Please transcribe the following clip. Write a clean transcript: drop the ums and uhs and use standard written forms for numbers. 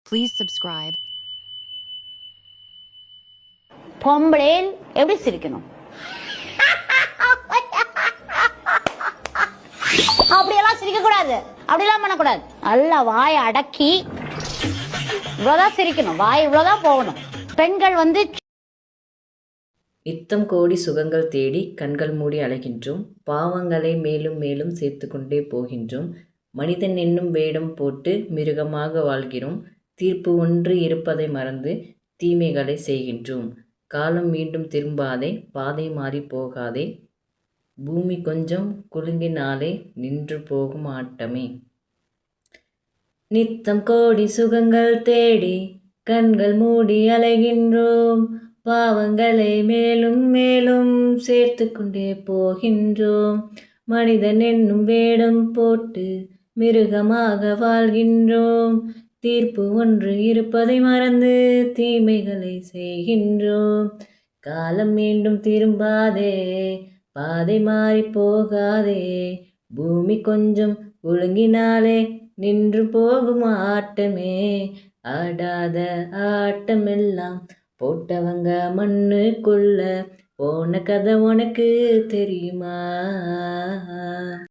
Please subscribe. பொம்பளேல் எப்படி சிரிக்கணும்? அப்படியெல்லாம் சிரிக்க கூடாது, அப்படியெல்லாம் பண்ணக்கூடாது. நல்லா வாயை அடக்கி இவ்வளவுதான் சிரிக்கணும், வாய் இவ்வளவுதான் போகணும். பெண்கள் நித்தம் கோடி சுகங்கள் தேடி கண்கள் மூடி அலைகின்றோம், பாவங்களை மேலும் மேலும் சேர்த்து கொண்டே போகின்றோம். மனிதன் என்னும் வேடம் போட்டு மிருகமாக வாழ்கிறோம், தீர்ப்பு ஒன்று இருப்பதை மறந்து தீமைகளை செய்கின்றோம். காலம் மீண்டும் திரும்பாதே, பாதை மாறி போகாதே, பூமி கொஞ்சம் குலுங்கினாலே நின்று போகும் ஆட்டமே. நித்தம் கோடி சுகங்கள் தேடி கண்கள் மூடி அலைகின்றோம், பாவங்களை மேலும் மேலும் சேர்த்து கொண்டே போகின்றோம். மனிதன் என்னும் வேடம் போட்டு மிருகமாக வாழ்கின்றோம், தீர்ப்பு ஒன்று இருப்பதை மறந்து தீமைகளை செய்கின்றோம். காலம் மீண்டும் திரும்பாதே, பாதை மாறி போகாதே, பூமி கொஞ்சம் ஒழுங்கினாலே நின்று போகும் ஆட்டமே. ஆடாத ஆட்டமெல்லாம் போட்டவங்க மண்ணுக்குள்ள போன கதை உனக்கு தெரியுமா?